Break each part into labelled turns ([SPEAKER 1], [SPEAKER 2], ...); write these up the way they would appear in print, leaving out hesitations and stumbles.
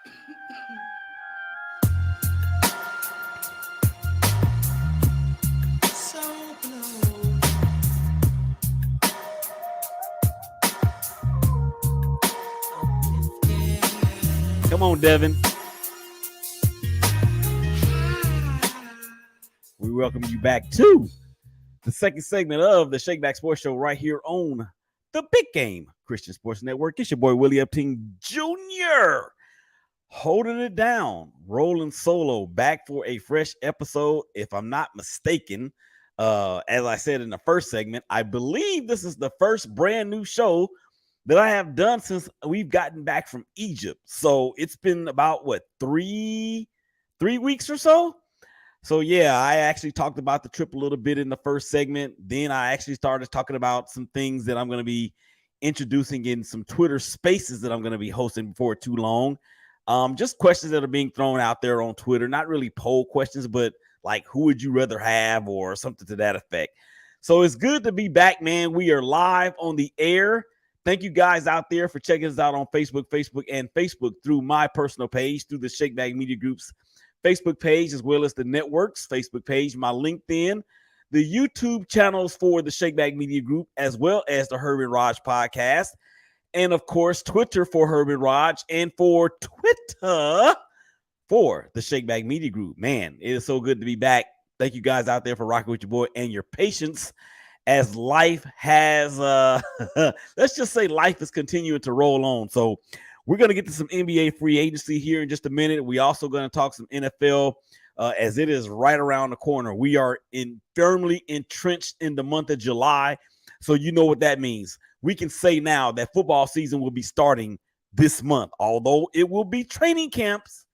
[SPEAKER 1] Come on, Devin. We welcome you back to the second segment of the Shakeback Sports Show right here on the Big Game Christian Sports Network. It's your boy, Willie Upton Jr. holding it down, rolling solo, back for a fresh episode. If I'm not mistaken, as I said in the first segment, I believe this is the first brand new show that I have done since we've gotten back from Egypt. So it's been about, what, three weeks or so? So, yeah, I actually talked about the trip a little bit in the first segment. Then I actually started talking about some things that I'm going to be introducing in some Twitter spaces that I'm going to be hosting before too long. Just questions that are being thrown out there on Twitter. Not really poll questions, but like, who would you rather have or something to that effect. So it's good to be back, man. We are live on the air. Thank you guys out there for checking us out on Facebook through my personal page, through the Shakeback Media Group's Facebook page, as well as the network's Facebook page, my LinkedIn, the YouTube channels for the Shakeback Media Group, as well as the Herb and Raj podcast, and of course, Twitter for Herb and Raj, and for Twitter for the Shakeback Media Group. Man, it is so good to be back. Thank you guys out there for rocking with your boy and your patience as life has, let's just say life is continuing to roll on. So we're going to get to some NBA free agency here in just a minute. We also going to talk some NFL as it is right around the corner. We are firmly entrenched in the month of July. So you know what that means. We can say now that football season will be starting this month, although it will be training camps,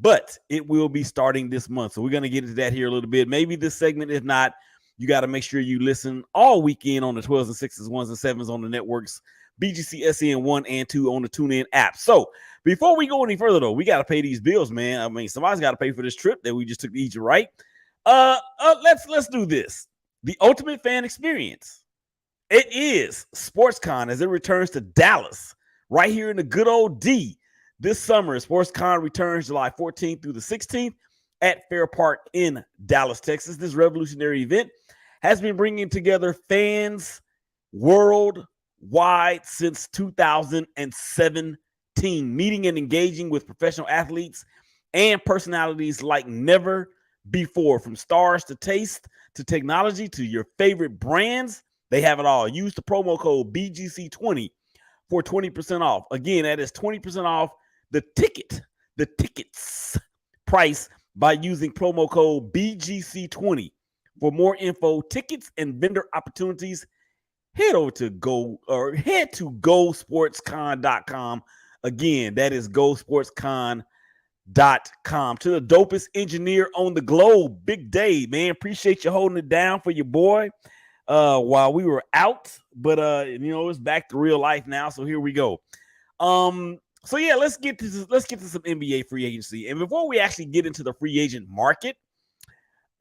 [SPEAKER 1] but it will be starting this month. So we're going to get into that here a little bit. Maybe this segment, if not, you got to make sure you listen all weekend on the 12s and 6s, 1s and 7s on the networks, BGC SEN 1 and 2 on the TuneIn app. So before we go any further, though, we got to pay these bills, man. I mean, somebody's got to pay for this trip that we just took to Egypt, right? Let's do this. The ultimate fan experience. It is SportsCon as it returns to Dallas, right here in the good old D. This summer, SportsCon returns July 14th through the 16th at Fair Park in Dallas, Texas. This revolutionary event has been bringing together fans worldwide since 2017, meeting and engaging with professional athletes and personalities like never before. From stars to taste to technology to your favorite brands, they have it all. Use the promo code BGC20 for 20% off. Again, that is 20% off the tickets price by using promo code BGC20. For more info, tickets, and vendor opportunities, head to gosportscon.com. Again, that is gosportscon.com. To the dopest engineer on the globe, Big Dave, man. Appreciate you holding it down for your boy while we were out. But it's back to real life now. So here we go. So yeah, let's get to some NBA free agency. And before we actually get into the free agent market,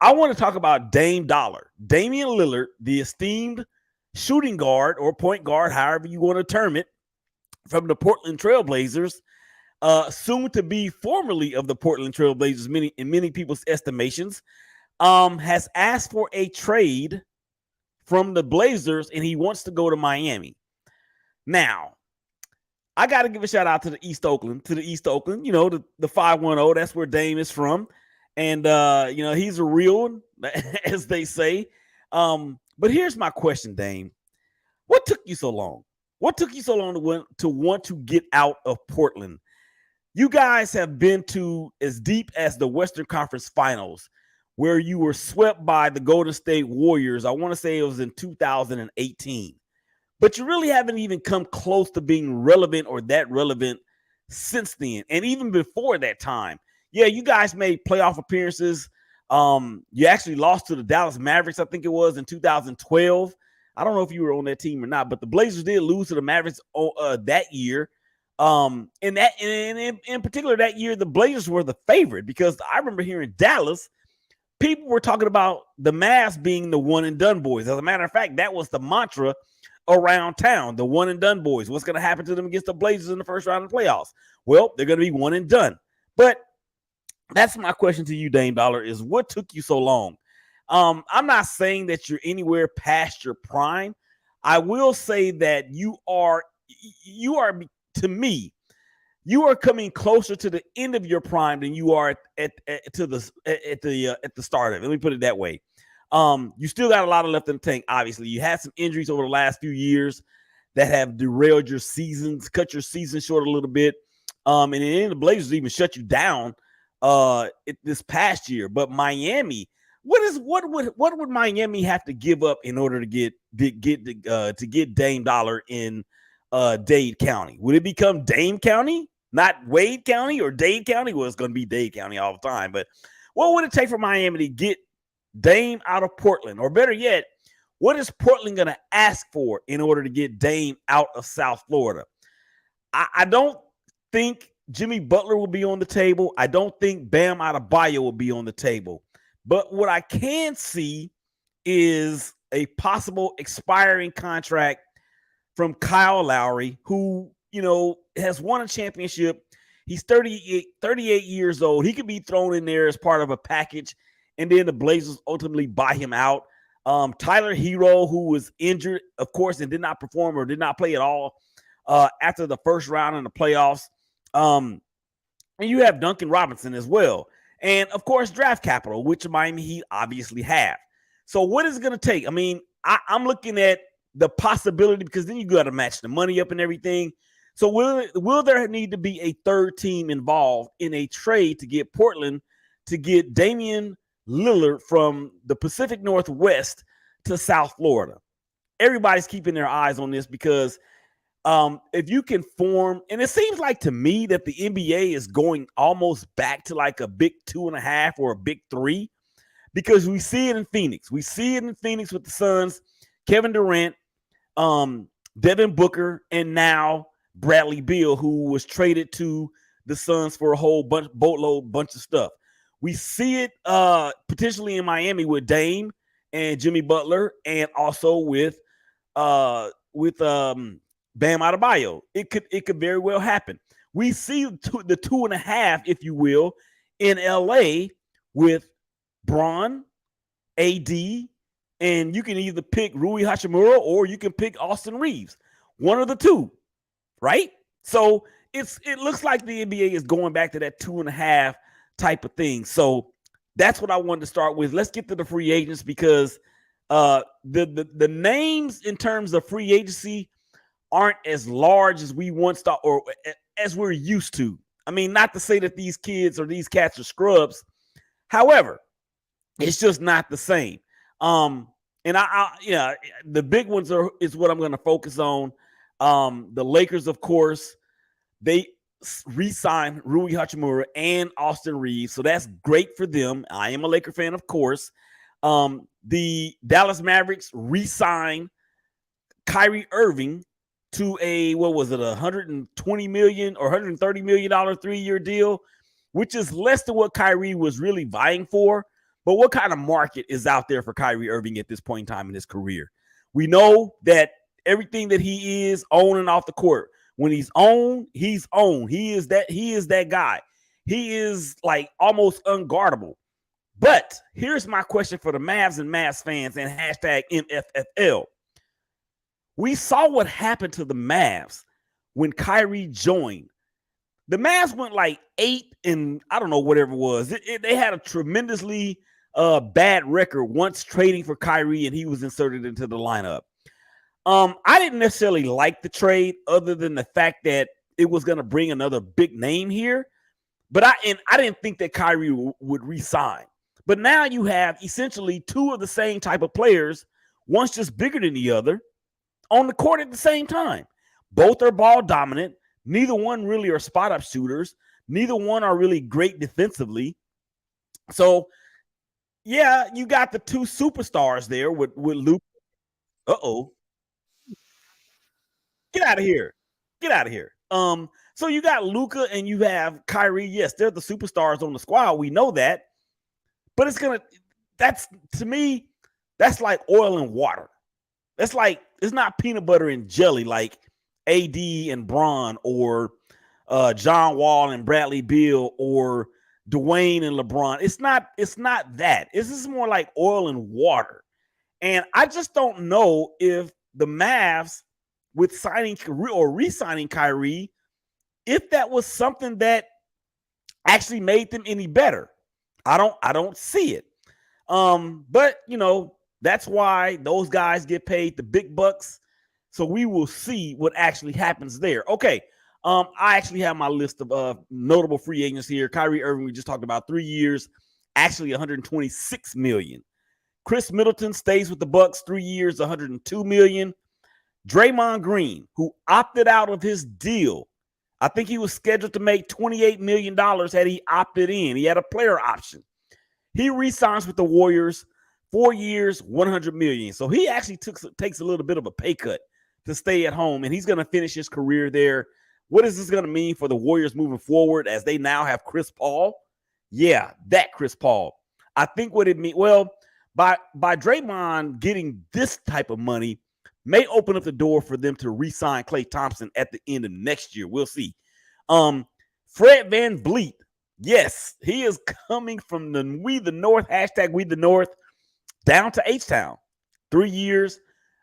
[SPEAKER 1] I want to talk about Damian Lillard, the esteemed shooting guard or point guard, however you want to term it, from the Portland Trailblazers, soon to be formerly of the Portland Trailblazers, in many people's estimations, has asked for a trade from the Blazers, and he wants to go to Miami. Now, I got to give a shout out to the East Oakland, the 510. That's where Dame is from. And, he's a real one, as they say. But here's my question, Dame. What took you so long? What took you so long to want to get out of Portland? You guys have been to as deep as the Western Conference Finals, where you were swept by the Golden State Warriors. I want to say it was in 2018. But you really haven't even come close to being relevant or that relevant since then. And even before that time, yeah, you guys made playoff appearances. You actually lost to the Dallas Mavericks, I think it was, in 2012. I don't know if you were on that team or not, but the Blazers did lose to the Mavericks that year. In particular, that year, the Blazers were the favorite because I remember here in Dallas, people were talking about the Mavs being the one and done boys. As a matter of fact, that was the mantra around town, the one and done boys. What's going to happen to them against the Blazers in the first round of the playoffs? Well, they're going to be one and done. But that's my question to you, Dame Dollar, is what took you so long? I'm not saying that you're anywhere past your prime. I will say that you are, to me, you are coming closer to the end of your prime than you are at the start of it. Let me put it that way. You still got a lot of left in the tank. Obviously, you had some injuries over the last few years that have derailed your seasons, cut your season short a little bit. And then the Blazers even shut you down this past year. But Miami, what would Miami have to give up in order to get Dame Dollar in Dade County? Would it become Dame County, not Wade County, or Dade County? Well, it's going to be Dade County all the time. But what would it take for Miami to get Dame out of Portland? Or better yet, what is Portland going to ask for in order to get Dame out of South Florida? I don't think Jimmy Butler will be on the table. I don't think Bam Adebayo will be on the table. But what I can see is a possible expiring contract from Kyle Lowry, who, has won a championship. He's 38 years old. He could be thrown in there as part of a package, and then the Blazers ultimately buy him out. Tyler Hero, who was injured, of course, and did not perform or did not play at all after the first round in the playoffs. And you have Duncan Robinson as well. And, of course, draft capital, which Miami Heat obviously have. So what is it going to take? I mean, I'm looking at the possibility, because then you got to match the money up and everything. So will there need to be a third team involved in a trade to get Portland to get Damian Lillard from the Pacific Northwest to South Florida? Everybody's keeping their eyes on this, because if you can form, and it seems like to me that the NBA is going almost back to like a big 2.5 or a big 3, because we see it in Phoenix. We see it in Phoenix with the Suns, Kevin Durant, Devin Booker, and now Bradley Beal, who was traded to the Suns for a whole bunch of stuff. We see it potentially in Miami with Dame and Jimmy Butler, and also with Bam Adebayo. It could very well happen. We see the 2.5, if you will, in LA with Bron, AD, and you can either pick Rui Hachimura or you can pick Austin Reeves. One of the two, right? So it looks like the NBA is going back to that 2.5 type of thing. So that's what I wanted to start with. Let's get to the free agents, because the names in terms of free agency aren't as large as we once thought, or as we're used to. I mean, not to say that these kids or these cats are scrubs. However, it's just not the same. And the big ones is what I'm going to focus on. The Lakers, of course, they re-signed Rui Hachimura and Austin Reeves, so that's great for them. I am a Laker fan, of course. The Dallas Mavericks re-signed Kyrie Irving to a, what was it, $120 million or $130 million 3-year deal, which is less than what Kyrie was really vying for. But what kind of market is out there for Kyrie Irving at this point in time in his career? We know that everything that he is on and off the court, when he's on, he's on. He is that guy. He is like almost unguardable. But here's my question for the Mavs and Mavs fans and hashtag MFFL. We saw what happened to the Mavs when Kyrie joined. The Mavs went like 8 and I don't know, whatever it was. They had a tremendously bad record once trading for Kyrie and he was inserted into the lineup. I didn't necessarily like the trade, other than the fact that it was going to bring another big name here. But I didn't think that Kyrie would re-sign. But now you have essentially two of the same type of players, one's just bigger than the other, on the court at the same time. Both are ball dominant. Neither one really are spot-up shooters. Neither one are really great defensively. So, yeah, you got the two superstars there with Luke. Uh-oh. Get out of here. Get out of here. So you got Luka and you have Kyrie. Yes, they're the superstars on the squad. We know that. But to me, that's like oil and water. it's not peanut butter and jelly like AD and Bron or John Wall and Bradley Beal or Dwayne and LeBron. It's not that. This is more like oil and water. And I just don't know if the Mavs with signing or re-signing Kyrie, if that was something that actually made them any better. I don't see it. But that's why those guys get paid the big bucks. So we will see what actually happens there. Okay. I actually have my list of notable free agents here. Kyrie Irving, we just talked about 3 years, actually 126 million. Chris Middleton stays with the Bucks 3 years, 102 million. Draymond Green, who opted out of his deal. I think he was scheduled to make $28 million had he opted in. He had a player option. He re-signs with the Warriors 4 years, 100 million. So he actually takes a little bit of a pay cut to stay at home, and he's going to finish his career there. What is this going to mean for the Warriors moving forward as they now have Chris Paul? Yeah, that Chris Paul. I think what it means, well, by Draymond getting this type of money may open up the door for them to re-sign Klay Thompson at the end of next year. We'll see. Fred VanVleet. Yes, he is coming from the We the North, hashtag We the North, down to H-Town. 3 years,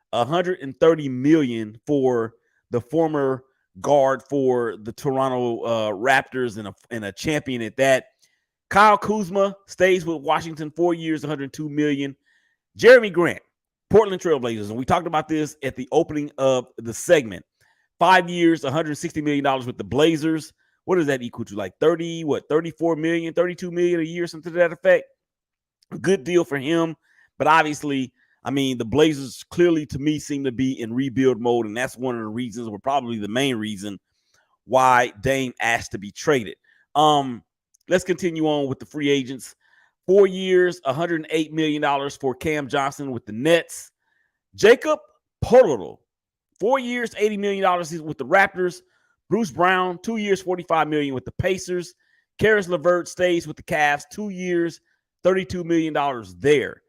[SPEAKER 1] 130 million for the former guard for the Toronto Raptors and a champion at that. Kyle Kuzma stays with Washington 4 years, 102 million. Jeremy Grant, Portland Trailblazers, and we talked about this at the opening of the segment. 5 years, $160 million with the Blazers. What does that equal to? Like 34 million, 32 million a year, something to that effect. Good deal for him. But obviously, I mean, the Blazers clearly, to me, seem to be in rebuild mode, and that's one of the reasons, or probably the main reason, why Dame asked to be traded. Let's continue on with the free agents. 4 years, $108 million for Cam Johnson with the Nets. Jacob Poeltl, 4 years, $80 million with the Raptors. Bruce Brown, 2 years, $45 million with the Pacers. Karis LeVert stays with the Cavs, 2 years, $32 million there.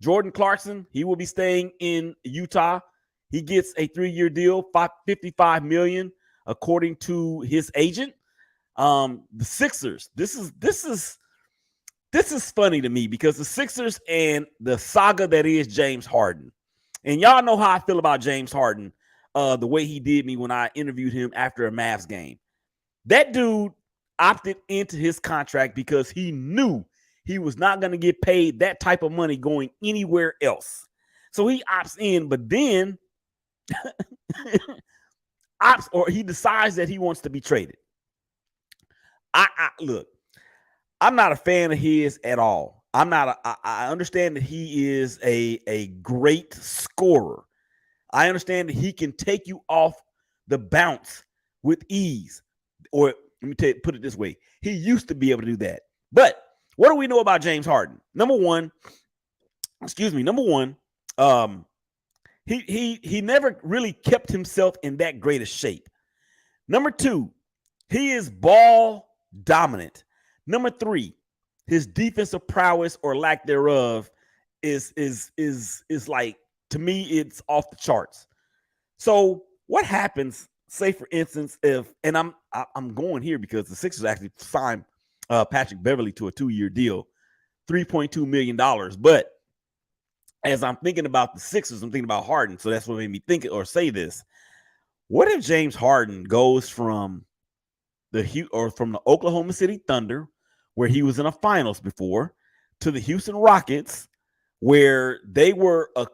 [SPEAKER 1] Jordan Clarkson, he will be staying in Utah. He gets a 3-year deal, $55 million, according to his agent. The Sixers, this is funny to me because the Sixers and the saga that is James Harden, and y'all know how I feel about James Harden, the way he did me when I interviewed him after a Mavs game. That dude opted into his contract because he knew he was not going to get paid that type of money going anywhere else. So he opts in, but then he decides that he wants to be traded. Look, I'm not a fan of his at all. I understand that he is a great scorer. I understand that he can take you off the bounce with ease. Or let me put it this way. He used to be able to do that. But what do we know about James Harden? Number one, he never really kept himself in that great a shape. Number two, he is ball dominant. Number three, his defensive prowess or lack thereof is like, to me, it's off the charts. So what happens, say for instance, if, and I'm going here because the Sixers actually signed Patrick Beverley to a 2-year deal, $3.2 million. But as I'm thinking about the Sixers, I'm thinking about Harden. So that's what made me think or say this. What if James Harden goes from the Oklahoma City Thunder, where he was in a finals before, to the Houston Rockets, where they were a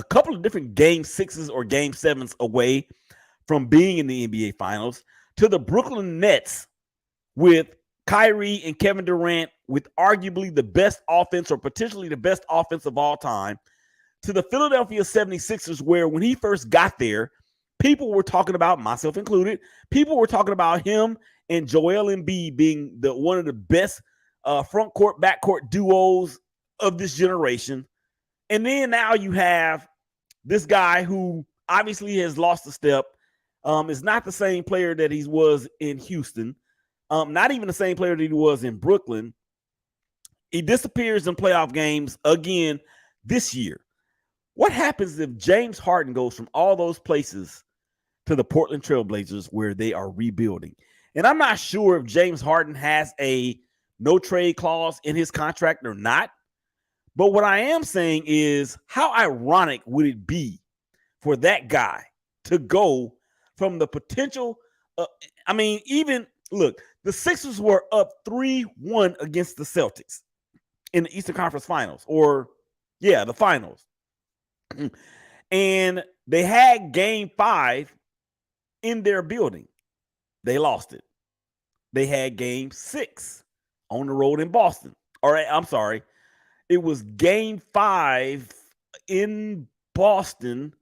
[SPEAKER 1] couple of different game 6s or game 7s away from being in the NBA finals, to the Brooklyn Nets with Kyrie and Kevin Durant with arguably the best offense or potentially the best offense of all time, to the Philadelphia 76ers, where when he first got there, people were talking about, myself included, people were talking about him and Joel Embiid being one of the best front court, back court duos of this generation. And then now you have this guy who obviously has lost a step, is not the same player that he was in Houston, not even the same player that he was in Brooklyn. He disappears in playoff games again this year. What happens if James Harden goes from all those places to the Portland Trailblazers where they are rebuilding? And I'm not sure if James Harden has a no trade clause in his contract or not. But what I am saying is, how ironic would it be for that guy to go from the potential? Even look, the Sixers were up 3-1 against the Celtics in the Eastern Conference Finals, the finals. And they had game 5 in their building. They lost it. They had game 6 on the road in Boston. All right, I'm sorry. It was game 5 in Boston.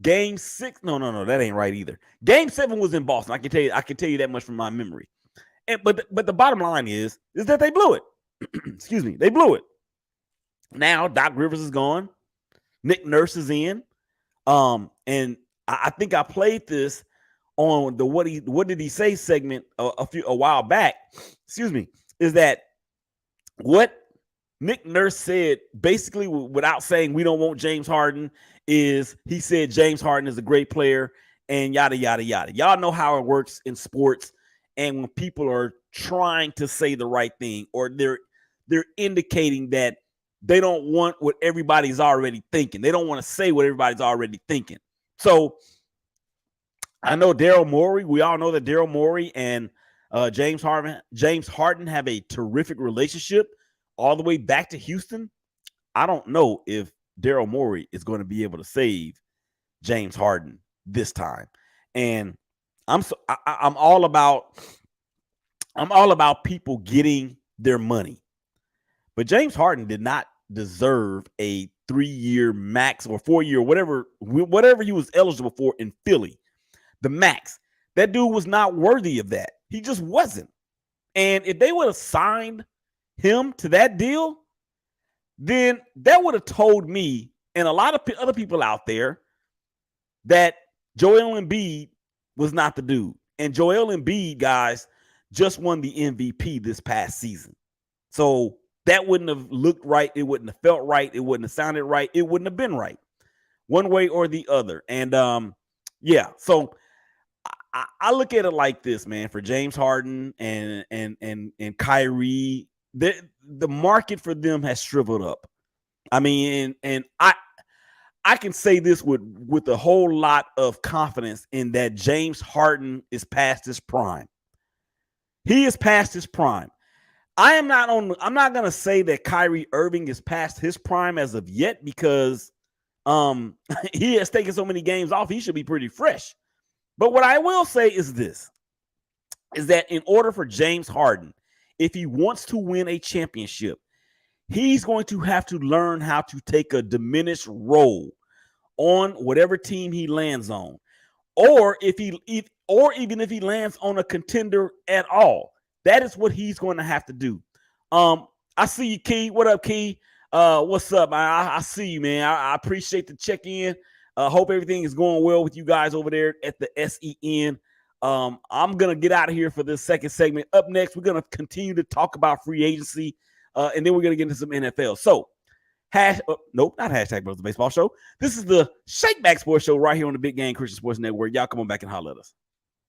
[SPEAKER 1] Game 6. No, that ain't right either. Game 7 was in Boston. I can tell you that much from my memory. But the bottom line is that they blew it. Excuse me, they blew it. Now Doc Rivers is gone. Nick Nurse is in. And I think I played this on the what did he say segment a while back. Excuse me, is that what Nick Nurse said, basically without saying we don't want James Harden, is he said James Harden is a great player and yada, yada, yada. Y'all know how it works in sports. And when people are trying to say the right thing, or they're indicating that they don't want what everybody's already thinking. They don't want to say what everybody's already thinking. So I know Daryl Morey. We all know that Daryl Morey and James Harden have a terrific relationship all the way back to Houston. I don't know if Daryl Morey is going to be able to save James Harden this time. And I'm all about people getting their money. But James Harden did not deserve a 3-year max or 4-year, whatever he was eligible for in Philly. The max. That dude was not worthy of that. He just wasn't. And if they would have signed him to that deal, then that would have told me and a lot of other people out there that Joel Embiid was not the dude. And Joel Embiid, guys, just won the MVP this past season. So that wouldn't have looked right. It wouldn't have felt right. It wouldn't have sounded right. It wouldn't have been right one way or the other. And so I look at it like this, man. For James Harden and Kyrie, the market for them has shriveled up. I mean, and I can say this with a whole lot of confidence in that James Harden is past his prime. He is past his prime. I'm not going to say that Kyrie Irving is past his prime as of yet, because he has taken so many games off. He should be pretty fresh. But what I will say is this, is that in order for James Harden, if he wants to win a championship, he's going to have to learn how to take a diminished role on whatever team he lands on, or even if he lands on a contender at all. That is what he's going to have to do. I see you, Key. What up, Key? What's up? I see you, man. I appreciate the check-in. Hope everything is going well with you guys over there at the SEN. I'm going to get out of here for this second segment. Up next, we're going to continue to talk about free agency, and then we're going to get into some NFL. So, not hashtag Brothers Baseball Show. This is the Shake Back Sports Show right here on the Big Game Christian Sports Network. Y'all come on back and holler at us.